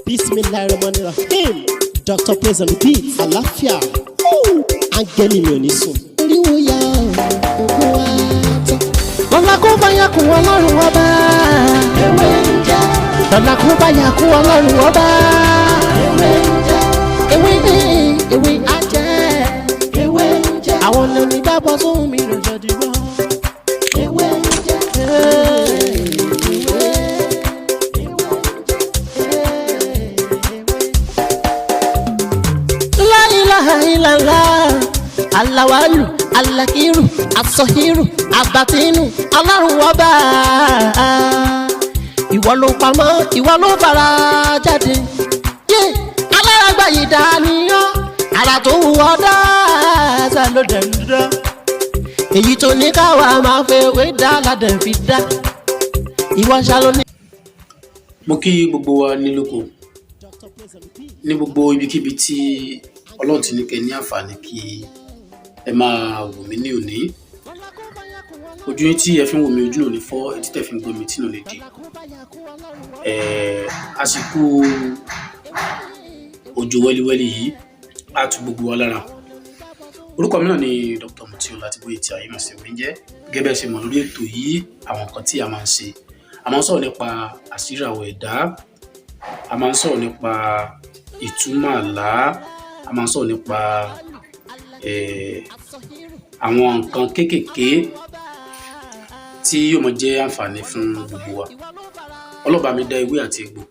Bismillahirrahmanirrahim. Dr. Praise and Repeat. Àlàáfíà. Áńgẹ́lì mi ò ní sùn. Oríwo ya òkú wa tán. Lọ́la kó bá yà kú ọlọ́run ọba. Ewé ń jẹ́. Lọ́la kó bá yà kú ọlọ́run ọba. Ewé ń jẹ́. Ewé á jẹ́. Ewé ń jẹ́. Àwọn ọ̀nà mi dábọ̀ sóhun mi lọ́jọ́ dìbò. Ewé ń jẹ́. Alawalu, alakiru, asọhiru, abatinu, Ọlọ́run ọba. Ìwọ ló pamọ́, ìwọ ló fara jáde. Aláràgbà yìí dániyàn, ara tó wù ọ́ dáadáa ló dẹ̀ ń dá. Èyí tó ní káwa máa fẹ́ wé dá ládẹ̀ fi dá. Ìwọ ṣàlọ́ ní. Mo kí gbogbo wa nílùkù ní gbogbo ibikíbi tí Ọlọ́run ti ní kẹ́ ní àǹfààní kí ẹ máa wò mí ní òní. Ojú yín tí ẹ fi ń wò mí ojú náà ní fọ́, etí tẹ́ fi ń gbọ́ mi tí náà lè di. Àsìkò òjò wẹ́líwẹ́lí yìí á tu gbogbo wa lára. Orúkọ mi náà ni Dr. Mutio láti bóyá tí ayé mọ̀ sí orí ń jẹ́. Gẹ́gẹ́ bẹ́ẹ̀ ṣe mọ̀ lórí ètò yìí, àwọn nǹkan tí a máa ń ṣe. A máa ń sọ̀rọ̀ nípa àṣírí àwọn ẹ̀dá. A máa ń sọ̀rọ̀ nípa ìtumọ̀ àlá. A máa ń sọ̀rọ̀ nípa àwọn nǹkan kéékèèké tí yóò máa jẹ́ àǹfààní fún gbogbo wa. Ọlọ́ba mi dá ewé àti egbò,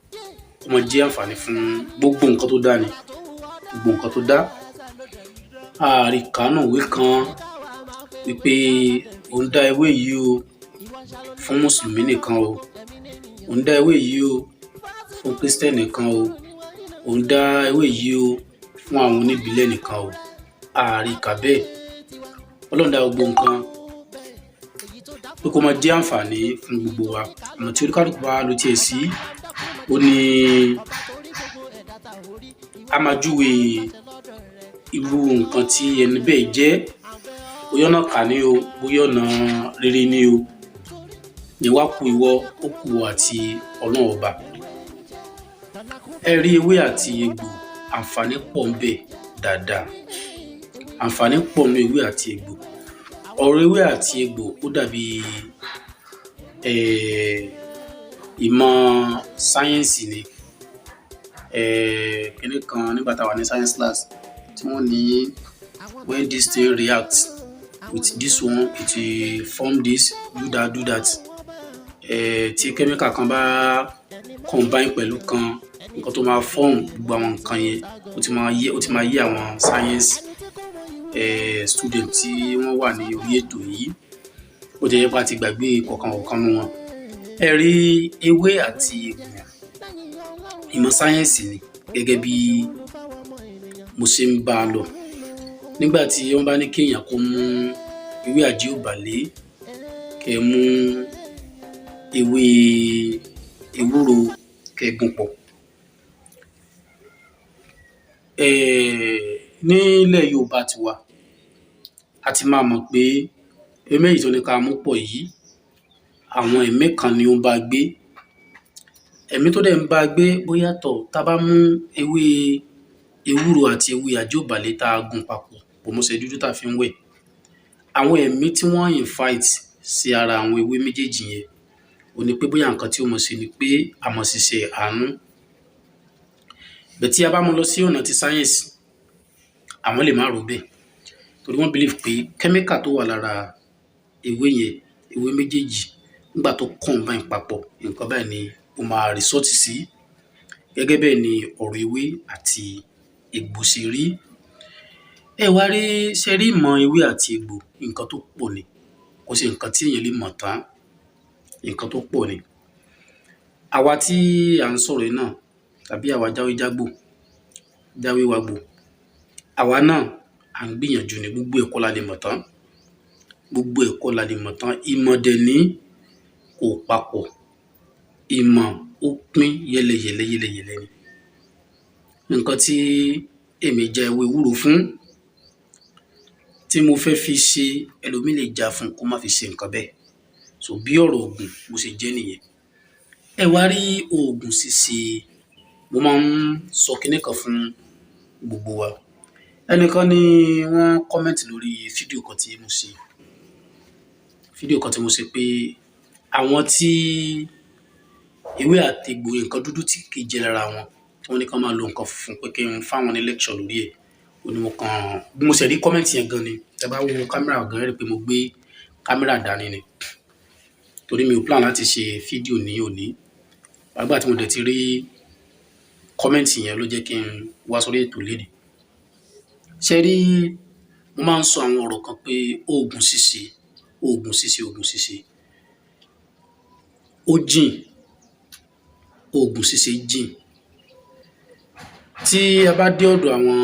ó máa jẹ́ àǹfààní fún gbogbo nǹkan tó dá ni. Gbogbo nǹkan tó dá. Ààrí kánú ìwé kan wípé ó ń dá ewé yìí o fún Mùsùlùmí nìkan o. Ó ń dá ewé yìí o fún Kristẹni nìkan o. Ó ń dá ewé yìí o fún àwọn oníbílẹ̀ nìkan o. Ààrí kà bẹ́ẹ̀. Ọlọ́run dá gbogbo nǹkan pé kó máa jẹ́ àǹfààní fún gbogbo wa. Ọ̀nà tí oníkálùkù bá ló tiẹ̀ sí, ó ní a máa júwe irú nǹkan tí ẹni bẹ́ẹ̀ jẹ́. Bóyá ọ̀nà kà ní o, bóyá ọ̀nà rere ní o. Ní wá kú ìwọ, ó kù àti Ọlọ́run ọba. Ẹ rí ewé àti egbò, àǹfààní pọ̀ ń bẹ dáadáa. Àǹfààní pọ̀ nínú ewé àti egbò. Ọ̀rọ̀ ewé àti egbò ó dàbí ìmọ̀ sáyẹ́ǹsì ni. Kíní kan nígbà tá a wà ní science class tí wọ́n ní when this thing reacts with this one it will form this, do that. Tí kẹ́míkà kan bá combine pẹ̀lú kan, nǹkan tó máa form gbogbo àwọn nǹkan yẹn ó ti máa yé àwọn science student tí wọ́n wà ní orí ètò yìí. Ó jẹ́ yẹpa ti gbàgbé kọ̀ọ̀kan nínú wọn. Ẹ rí ewé àti egbò, ìmọ̀ sáyẹ́ǹsì ni gẹ́gẹ́ bí mo ṣe ń bá a lọ. Nígbà tí wọ́n bá ní kéèyàn kó mú ewé àjíòbálé, kẹ́ mú ewé ewúro kẹ́ gún pọ̀. Ní ilẹ̀ Yorùbá tiwa, a ti máa mọ̀ pé ewé yìí tó ní ká mú pọ̀ yìí, àwọn ẹ̀mí kan ni ó ń bá gbé. Ẹ̀mí tó dẹ̀ ń bá gbé bóyá tá bá mú ewé ewúro àti ewé àjíòbálé tá a gún papọ̀, pòmọ́sẹ̀ dúdú tá a fi ń wẹ̀. Àwọn ẹ̀mí tí wọ́n invite sí ara àwọn ewé méjèèjì yẹn, ó ní pé bóyá nǹkan tí ó mọ̀ sí ni pé a mọ̀ ṣiṣẹ́ àánú. Bẹ́ẹ̀ tí a bá mú lọ sí ọ̀nà ti sáyẹ́ǹsì, àwọn lè má rò bẹ́ẹ̀. Torí wọ́n believe pé kẹ́míkà tó wà lára ewé yẹn, ewé méjèèjì, nígbà tó combine papọ̀, nǹkan báyìí ni ó máa result sí. Gẹ́gẹ́ bẹ́ẹ̀ ni ọ̀rọ̀ ewé àti egbò ṣe rí. Ẹ wá rí ṣe rí ìmọ̀ ewé àti egbò, nǹkan tó pọ̀ ni. Kò sí nǹkan tí èèyàn lè mọ̀ tán. Nǹkan tó pọ̀ ni. Àwa tí à ń sọ̀rọ̀ yìí náà, tàbí àwa jáwéwágbò, àwa náà à ń gbìyànjú ní gbogbo ẹ̀kọ́ la lè mọ̀ tán. Gbogbo ẹ̀kọ́ la lè mọ̀ tán. Ìmọ̀ dẹ̀ ní kò papọ̀. Ìmọ̀ ó pín yẹ́lẹyẹ̀lẹ ni. Nǹkan tí èmi já ewé ewúro fún, tí mo fẹ́ fi ṣe, ẹlòmíì lè já fún kó má fi ṣe nǹkan bẹ́ẹ̀. So bí ọ̀rọ̀ ògùn bó ṣe jẹ́ nìyẹn. Ẹ wá rí oògùn ṣíṣe, mo máa ń sọ kinní kan fún gbogbo wa. Ẹnìkan ni wọ́n kọ́mẹ́ǹtì lórí fídíò kan tí mo ṣe pé àwọn tí ewé àtegbò nǹkan dúdú tí kì í jẹ lára wọn tí wọ́n ní kán máa lo nǹkan funfun pé kí n fáwọn ní lecture lórí ẹ̀. Bí mo ṣe rí kọ́mẹ́ǹtì yẹn gan ni, tẹ́ bá wo kámẹ́rà gan rí pé mo gbé kámẹ́rà dání ni, torí mi ò plan láti ṣe fídíò ní òní. Àgbà tí mo dẹ̀ ti rí kọ́mẹ́ǹtì yẹn ló jẹ́ kí n wá sórí ètò lénìí. Ṣé rí, mo máa ń sọ àwọn ọ̀rọ̀ kan pé oògùn ṣíṣe ó jìn, oògùn ṣíṣe jìn. Tí a bá dé ọ̀dọ̀ àwọn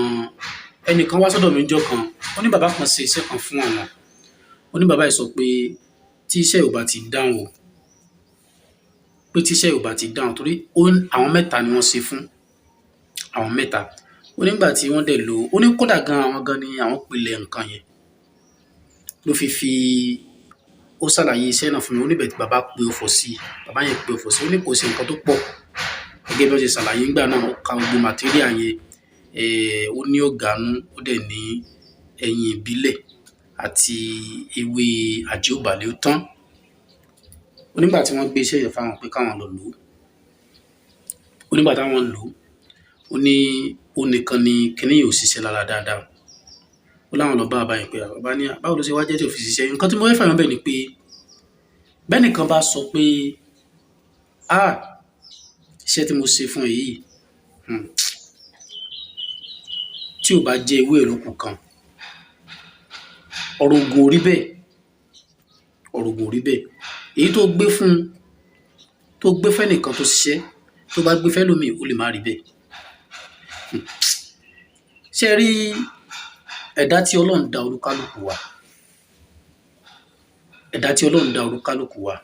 ẹnìkan wá sọ́dọ̀ mi níjọ́ kan, ó ní bàbá kan ṣe iṣẹ́ kan fún àwọn. Ó ní bàbá yìí sọ pé tí iṣẹ́ ò bá ti dáhùn torí àwọn mẹ́ta ni wọ́n ṣe fún, àwọn mẹ́ta. Ó nígbà tí wọ́n dẹ̀ lò ó ní kódà gan àwọn gan ni àwọn pilẹ̀ nǹkan yẹn ló ó ṣàlàyé iṣẹ́ náà fún mi. Ó níbẹ̀ tí bàbá yẹn pe ọ̀fọ̀ sí. Ó ní kò ṣe nǹkan tó pọ̀ gẹ́gẹ́ bí wọ́n ṣe ṣàlàyé nígbà náà. Ó ka gbogbo material yẹn, ó ní ọ̀gánú, ó dẹ̀ ní ẹyin ìbílẹ̀ àti ewé àjẹ́òbàlẹ̀ ó tán. Ó nígbà tí wọ́n gbé iṣẹ́ yẹn fáwọn pé káwọn lọ lò ó. Ó nígbà táwọn lò ó ní ó nìkan ni kinní yìí ò ṣiṣẹ́ lára dáadáa. Ó láwọn lọ bá bàbá yẹn pé bàbá ní báwo ló ṣe wá jẹ́ tí ò fi ṣiṣẹ́. Nǹkan tí mo fẹ́ fàyọ bẹ́ẹ̀ ni pé bẹ́ẹ̀ nìkan bá sọ pé iṣẹ́ tí mo ṣe fún ẹ yìí tí ò bá jẹ́ ewé ìrókò kan, ọ̀rọ̀ ògùn ò rí bẹ́ẹ̀. Èyí tó gbé fẹ́nìkan tó ṣiṣẹ́, tó bá gbé fẹ́lòmíì ó lè má rí bẹ́ẹ̀. Ṣé rí, ẹ̀dá tí Ọlọ́run dá olúkálùkù wa,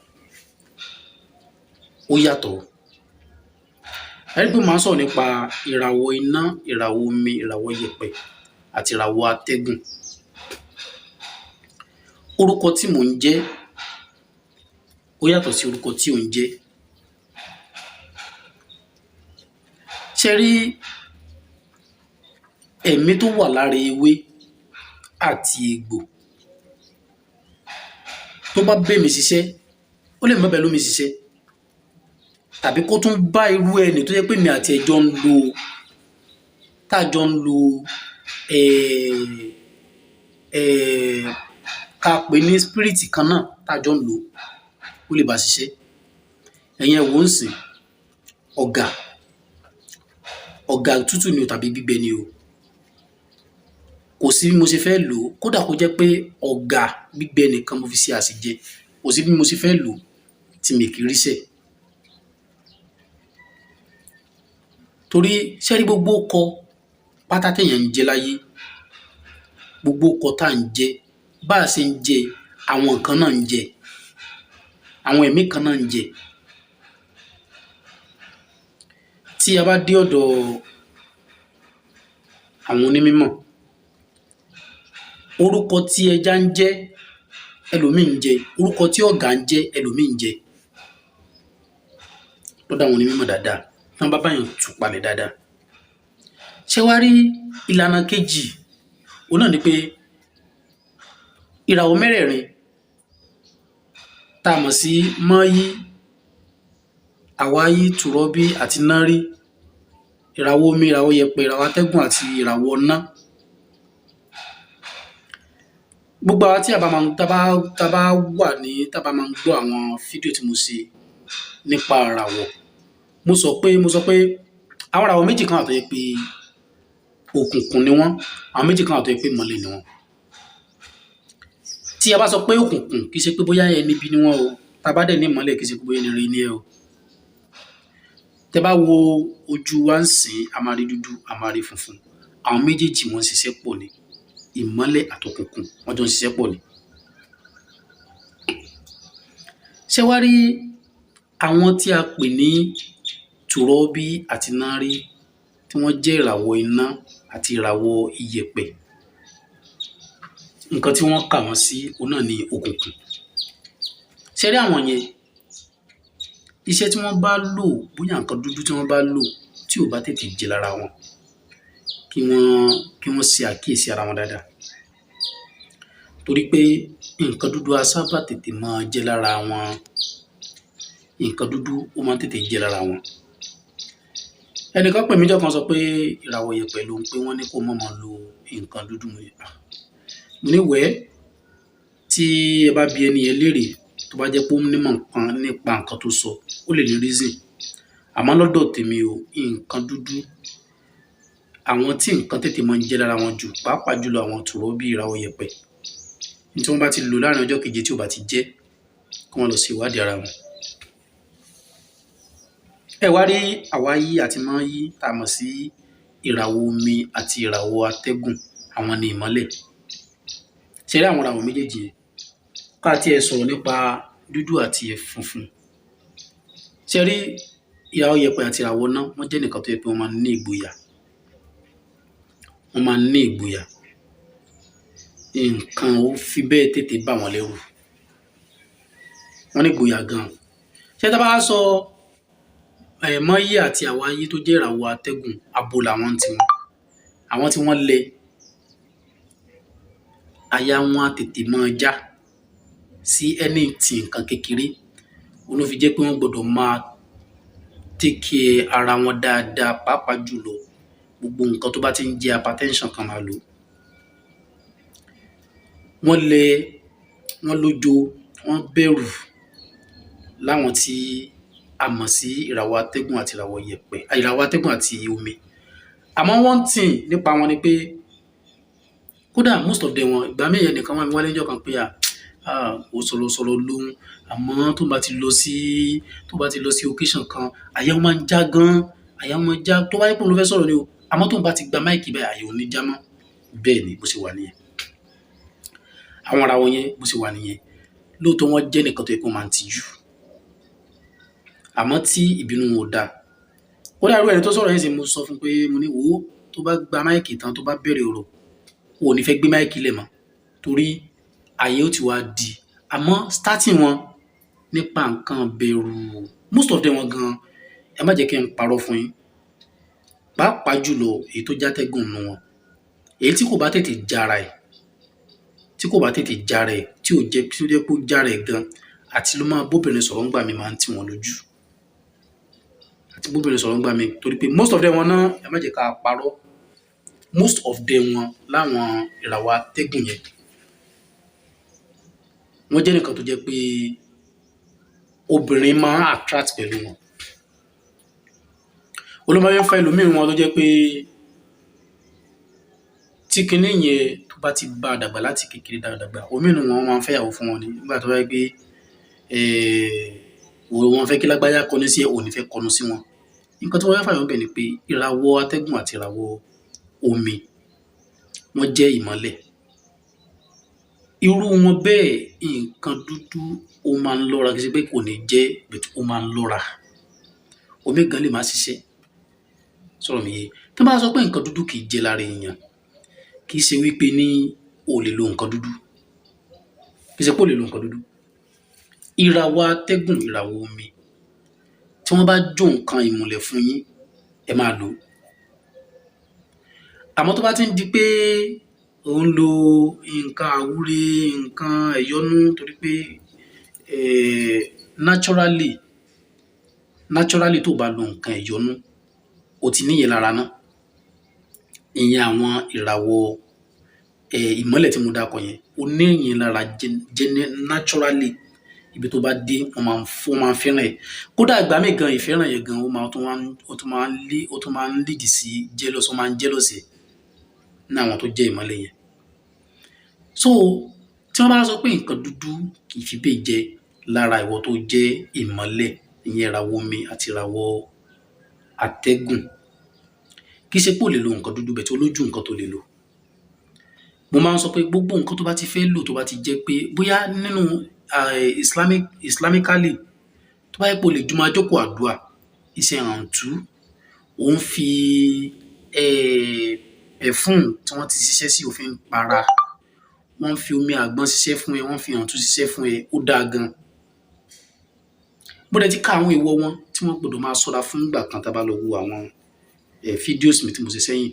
ó yàtọ̀. Ẹ rí pé màá sọ̀rọ̀ nípa ìràwọ̀ iná, ìràwọ̀ omi, ìràwọ̀ yẹ̀pẹ̀ àti ìràwọ̀ atẹ́gùn. Orúkọ tí mò ń jẹ́ ó yàtọ̀ sí orúkọ tí ò ń jẹ́. Ṣé rí, ẹ̀mí tó wà lára ewé àti egbò tó bá bẹ́ mi ṣiṣẹ́, ó lè má bẹ́ lómi ṣiṣẹ́, tàbí kó tún bá irú ẹni tó jẹ́ pé mi àti ẹjọ́ ń lo ká pè ní spirit kan náà tájọ́ ń lò, ó lè bá ṣiṣẹ́. Ẹ̀yin ẹ wò ó ń sìn, ọ̀gà tútù ni o tàbí gbígbẹ ni o, kò sí bí mo ṣe fẹ́ lò ó. Kódà kó jẹ́ pé ọ̀gà gbígbẹ nìkan mo fi ṣe àṣejẹ, kò sí bí mo ṣe fẹ́ lò ó tí mi kì í ríṣẹ́. Torí ṣé rí, gbogbo ọkọ pátá téèyàn ń jẹ láyé, gbogbo ọkọ tá à ń jẹ, bá a ṣe ń jẹ, àwọn nǹkan náà ń jẹ, àwọn ẹ̀mí kan náà ń jẹ. Tí a bá dé ọ̀dọ̀ àwọn onímọ̀, orúkọ tí ẹja ń jẹ́ ẹlòmíì ń jẹ, orúkọ tí ọ̀gà ń jẹ́ ẹlòmíì ń jẹ. Lọ́dọ̀ àwọn onímọ̀ dáadáa, tí wọ́n bá báyàn tú palẹ̀ dáadáa. Ṣé wá rí ìlànà kejì, òun náà ni pé ìràwọ̀ mẹ́rẹ̀ẹ̀rin tá a mọ̀ sí mọ́yí, àwáyí, tùrọ́bí àti nárí, ìràwọ̀ omi, ìràwọ̀ yẹ̀pẹ̀, ìràwọ̀ atẹ́gùn àti ìràwọ̀ iná. Gbogbo àwa tí a bá máa ń gbọ́ àwọn fídíò tí mo ṣe nípa ìràwọ̀, mo sọ pé àwọn ìràwọ̀ méjì kan wà tó jẹ́ pé òkùnkùn ni wọ́n, àwọn méjì kan wà tó jẹ́ pé ìmọ́lẹ̀ ni wọ́n. Tí a bá sọ pé òkùnkùn, kì í ṣe pé bóyá ẹni ibi ni wọ́n o, tá a bá dẹ̀ ní ìmọ́lẹ̀, kì í ṣe pé bóyá ẹni ire ni ẹ o. Tẹ́ bá wo ojú wa ń sìn, a máa rí dúdú, a máa rí funfun. Àwọn méjèèjì wọ́n ń ṣiṣẹ́ pọ̀ ni, ìmọ́lẹ̀ àtòkùnkùn wọ́n jọ ń ṣiṣẹ́ pọ̀ ni. Ṣé wá rí àwọn tí a pè ní tùrọ́bí àti nárí, tí wọ́n jẹ́ ìràwọ̀ iná àti ìràwọ̀ iyẹ̀pẹ̀, nǹkan tí wọ́n kà wọ́n sí òun náà ni òkùnkùn. Ṣé rí àwọn yẹn, iṣẹ́ tí wọ́n bá lò bóyá nǹkan dúdú tí wọ́n bá lò tí ò bá tètè jẹ lára wọn kí wọ́n ṣe àkíyèsí ara wọn dáadáa, torí pé nǹkan dúdú á sábà tètè máa jẹ lára wọn. Nǹkan dúdú ó máa ń tètè jẹ lára wọn. Ẹnìkan pè mí jọ́ kan sọ pé ìràwọ̀ yẹ̀pẹ̀ lòun pé wọ́n ní kó má máa lo nǹkan dúdú. Mo ní wẹ́ẹ́ tí ẹ bá bi ẹni yẹn léèrè tó bá jẹ́ pé ó nímọ̀ nípa nǹkan tó sọ ó lè ní reason. Àmọ́ lọ́dọ̀ tèmi o, nǹkan dúdú àwọn tí nǹkan tètè máa ń jẹ lára wọn jù, pàápàá jùlọ àwọn tòró bí ìràwọ̀ yẹ̀pẹ̀, ní tí wọ́n bá ti lò láàrin ọjọ́ keje tí ò bá ti jẹ́ kí wọ́n lọ sí ìwádìí ara wọn. Ẹ wá rí àwáyí àti mọ́yí tá a mọ̀ sí ìràwọ̀ omi àti ìràwọ̀ atẹ́gùn, àwọn ni ìmọ́lẹ̀. Ṣé rí àwọn ìràwọ̀ méjèèjì yẹn? Ká tiẹ̀ sọ̀rọ̀ nípa dúdú àti funfun. Ṣé rí ìràwọ̀ yẹ̀pẹ̀ àti ìràwọ̀ iná wọ́n jẹ́ nìkan tó yẹ pé wọ́n máa ń ní ìgboyà. Wọ́n máa ń ní ìgboyà. Nǹkan ó fi bẹ́ẹ̀ tètè bà wọ́n lẹ́rù. Wọ́n ní ìgboyà gan-an. Ṣé tá a bá sọ mọ́yí àti àwáyí tó jẹ́ ìràwọ̀ atẹ́gùn, abo làwọn tiwọn. Àwọn tí wọ́n lẹ àyà wọn á tètè máa já sí anything nǹkan kékeré. Òun ló fi jẹ́ pé wọ́n gbọ́dọ̀ máa take care ara wọn dáadáa, pàápàá jùlọ gbogbo nǹkan tó bá ti ń jẹ́ hypertension kan máa lò. Wọ́n lẹ, wọ́n lójo, wọ́n bẹ̀rù láwọn tí a mọ̀ sí ìràwọ̀ atẹ́gùn àti ìràwọ̀ yẹ̀pẹ̀, ìràwọ̀ atẹ́gùn àti omi. Àmọ́ one thing nípa wọn ni pé kódà most of them wọn ìgbà míì ẹnìkan wọ́n mi wálé níjọ́ kan pé ó sọ̀rọ̀ lóhun, àmọ́ tó bá ti lọ sí occasion kan àyà wọn máa ń já gan-an, àyà wọn máa ń já tó bá yẹ pé òun ló fẹ́ sọ̀rọ̀ ni o, àmọ́ tó bá ti gba máìkì báyìí àyà ò ní já mọ́. Bẹ́ẹ̀ ni bó ṣe wà nìyẹn. Àwọn ìràwọ̀ yẹn bó ṣe wà nìyẹn. Lóòótọ́ wọ́n jẹ́ nìkan tó yẹ pé wọ́n máa ń tijú, àmọ́ tí ìbínú wọn ò dáa. Kódà irú ẹni tó sọ̀rọ̀ yẹn sì mo sọ fún pé mo ní wò ó tó bá gba máìkì tán tó bá bẹ̀rẹ̀ ọ̀rọ̀ o ò ní fẹ́ gbé máìkì lẹ̀ mọ́ torí àyè ó ti wá di. Àmọ́ starting wọn nípa nǹkan bẹ̀rù most of them wọn gan, ẹ má jẹ́ kí n parọ́ fún yín, pàápàá jùlọ èyí tó játẹ́gùn nù wọn, èyí tí kò bá tètè jára ẹ̀ tí ò jẹ́ pé ó jára ẹ̀ gan, àti ló máa bóbìnrin sọ̀rọ̀ ńgbà mi máa ń tì wọ́n lójú. Àti bóbìnrin sọ̀rọ̀ ńgbà mi torí pé most of them wọn náà ẹ má jẹ́ ká parọ́, most of them wọn láwọn ìràwọ̀ atẹ́gùn yẹn wọ́n jẹ́ nìkan tó jẹ́ pé obìnrin máa ń attract pẹ̀lú wọn. Olómọ yẹn ń fa ẹlòmíràn wọn tó jẹ́ pé tí kinní yẹn tó bá ti bá a dàgbà láti kékeré dàgbà, òmíràn wọn máa ń fẹ́yàwó fún wọn ni nígbà tó bá yẹ pé wọ́n fẹ́ kí lágbájá kọnu sí ẹ̀, ò ní fẹ́ kọnu sí wọn. Nǹkan tí wọ́n fẹ́ fàyọ̀ bẹ̀ ni pé ìràwọ̀ atẹ́gùn àti ìràwọ̀ omi wọ́n jẹ́ ìmọ́lẹ̀. Irú wọn bẹ́ẹ̀ nǹkan dúdú ó máa ń lọ́ra, kì í ṣe pé kò ní jẹ́ but ó máa ń lọ́ra. Omi gan lè má ṣiṣẹ́. Sọ̀rọ̀ mi yé. Tí wọ́n bá sọ pé nǹkan dúdú kì í jẹ́ lára èèyàn, kì í ṣe wípé ní o lè lo nǹkan dúdú. Kì í ṣe pé o lè lo nǹkan dúdú. Ìràwọ̀ atẹ́gùn, ìràwọ̀ omi, tí wọ́n bá jó nǹkan ìmùlẹ̀ fún yín, ẹ máa lò ó. Àmọ́ tó bá ti ń di pé ò ń lo nǹkan àwúre, nǹkan ẹ̀yọ́nú torí pé naturally tó bá lo nǹkan ẹ̀yọ́nú, o ti níyẹn lára náà. Ìyẹn àwọn ìràwọ̀ ìmọ́lẹ̀ tí mo dákọ̀ yẹn, o ní ìyẹn lára naturally. Ibi tó bá dé wọ́n máa ń fẹ́ràn ẹ̀. Kódà ìgbà míì gan ìfẹ́ràn yẹn gan ó tún máa ń lead sí jealous, wọ́n máa ń jealous ẹ̀ ní àwọn tó jẹ́ ìmọ́lẹ̀ yẹn. So tí wọ́n bá sọ pé nǹkan dúdú kì í fi bẹ́ẹ̀ jẹ́ lára ìwọ tó jẹ́ ìmọ́lẹ̀, ìyẹn ìràwọ̀ omi àti ìràwọ̀ atẹ́gùn, kì í ṣe pé o lè lo nǹkan dúdú bẹ́ẹ̀ tí ó lójú nǹkan tó lè lò. Mo máa ń sọ pé gbogbo nǹkan tó bá ti fẹ́ lò tó bá ti jẹ́ pé bóyá nínú Islamically tó bá yẹ pé o lè máa jókòó àdúrà, iṣẹ́ àǹtú, òun fi perfume tí wọ́n ti ṣiṣẹ́ sí òfin para, wọ́n fi omi àgbọn ṣiṣẹ́ fún ẹ, wọ́n fi àǹtú ṣiṣẹ́ fún ẹ, ó dáa gan. Mo dẹ̀ ti ka àwọn èèwọ̀ wọn tí wọ́n gbọ́dọ̀ máa ṣọ́ra fún nígbà kan tá a bá lọ wo àwọn fídíòsì mi tí mo ṣe sẹ́yìn.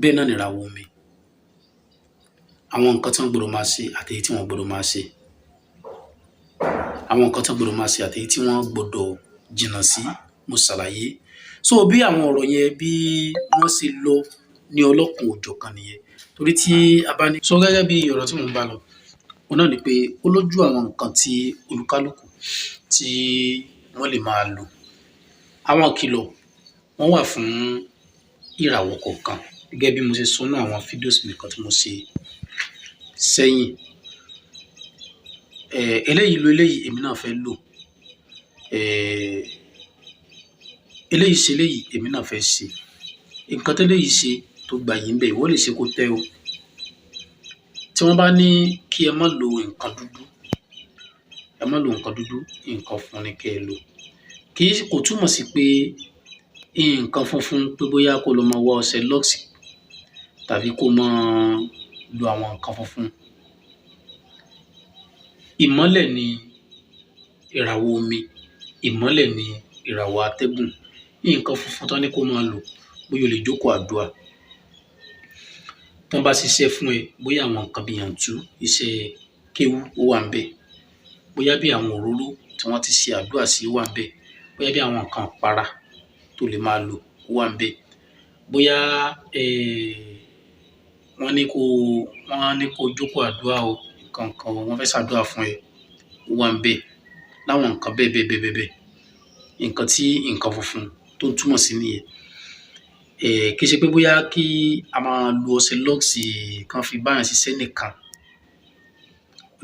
Bẹ́ẹ̀ náà ni ìràwọ̀ omi. Àwọn nǹkan tí wọ́n gbọ́dọ̀ máa ṣe àti èyí tí wọ́n gbọ́dọ̀ máa ṣe. Àwọn nǹkan tí wọ́n gbọ́dọ̀ máa ṣe àti èyí tí wọ́n gbọ́dọ̀ jìnnà sí, mo ṣàlàyé. So bí àwọn ọ̀rọ̀ yẹn bí wọ́n ṣe lọ ní ọlọ́kan òjọ̀kan nìyẹn. Torí tí a bá ní. So gẹ́gẹ́ bí ọ̀rọ̀ tí mò ń bá lọ, òun náà ni pé ó lójú àwọn nǹkan tí olúkálùkù tí wọ́n lè máa lò. Àwọn ìkìlọ̀ wọ́n wà fún ìràwọ̀ kọ̀ọ̀kan gẹ́gẹ́ bí mo ṣe sọ nínú àwọn fídíòsì mi kan tí mo ṣe sẹ́yìn. Eléyìí lo eléyìí èmi náà fẹ́ lò. Eléyìí ṣe eléyìí èmi náà fẹ́ ṣe. Nǹkan tí eléyìí ṣe tó gbà yìí ń bẹ, ìwọ lè ṣe kó tẹ́ o. Tí wọ́n bá ní kí ẹ má lo nǹkan dúdú, ẹ má lo nǹkan dúdú, nǹkan funfun ni kẹ́ ẹ lò. Kò túmọ̀ sí pé nǹkan funfun pé bóyá kó lọ máa wá ọṣẹ Lux tàbí kó máa lo àwọn nǹkan funfun. Ìmọ́lẹ̀ ni ìràwọ̀ omi, ìmọ́lẹ̀ ni ìràwọ̀ atẹ́gùn. Nǹkan funfun tán ní kó máa lò, bóyá o lè jókòó àdúrà. Tán bá ṣiṣẹ́ fún ẹ, bóyá àwọn nǹkan bí yàntú, iṣẹ́ kéwú ó wà ńbẹ̀. Bóyá bí àwọn òróró tí wọ́n ti ṣe àdúrà sí ó wà ńbẹ̀. Bóyá bí àwọn nǹkan ìpara tó lè máa lò ó wà ńbẹ̀. Bóyá wọ́n ní kó jókòó àdúrà o, nǹkan wọ́n fẹ́ ṣàdúrà fún ẹ ó wà ńbẹ̀. Láwọn nǹkan bẹ́ẹ̀. Nǹkan tí nǹkan funfun tó ń túmọ̀ sí nìyẹn. Kì í ṣe pé bóyá kí a máa lo ọṣẹ Lux kan fi báyàn ṣiṣẹ́ nìkan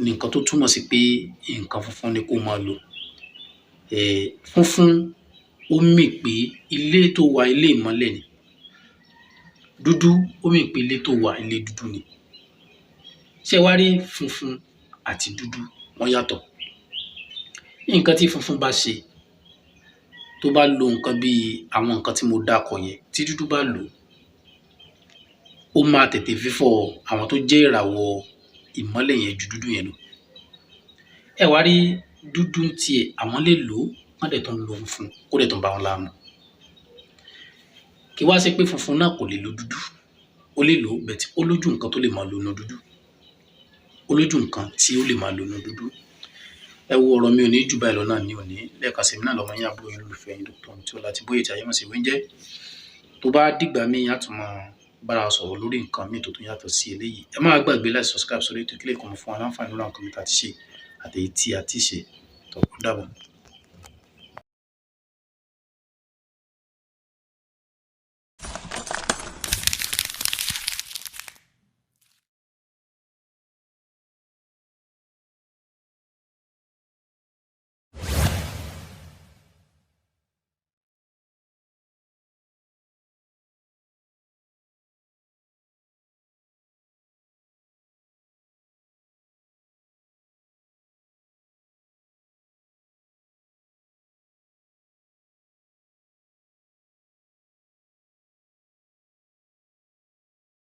ni nǹkan tó túmọ̀ sí pé nǹkan funfun ni kó máa lò. Funfun ó mì pé ilé tó wà ilé ìmọ́lẹ̀ ni. Dúdú ó mì pé ilé tó wà ilé dúdú ni. Ṣé wá rí funfun àti dúdú wọ́n yàtọ̀. Nǹkan tí funfun bá ṣe tó bá lo nǹkan bí àwọn nǹkan tí mo dákọ̀ yẹn, tí dúdú bá lò ó máa tètè fífọ́ àwọn tó jẹ́ ìràwọ̀ ìmọ́lẹ̀ yẹn ju dúdú yẹn lọ. Ẹ wá rí dúdú tiẹ̀ àwọn lè lò wọ́n dẹ̀ tún lo funfun kó dẹ̀ tún bá wọn láàmú. Kí wá ṣe pé funfun náà kò lè lo dúdú, ó lè lò but ó lójú nǹkan tó lè máa lò nínú dúdú. Ó lójú nǹkan tí ó lè máa lò nínú dúdú. Ẹ wo ọ̀rọ̀ mi ò ní jù báyìí lọ náà ní òní. Lẹ́ẹ̀kan sí mi náà lọ́mọ yín àbúrò yín olólùfẹ́ yín Dr. Ìtumọ láti Bóyèjì Ayémọ̀sí Wéńjẹ́. Tó bá dìgbà míì á tún máa bára wa sọ̀rọ̀ lórí nǹkan míì tó tún yàtọ̀ sí eléyìí. Ẹ má gbàgbé láti subscribe sórí ètò kílẹ̀ kan fún wa láǹfààní lórí àwọn nǹkan mi tí a ti ṣe àti èyí tí a ti ṣe. Ó dàbọ̀.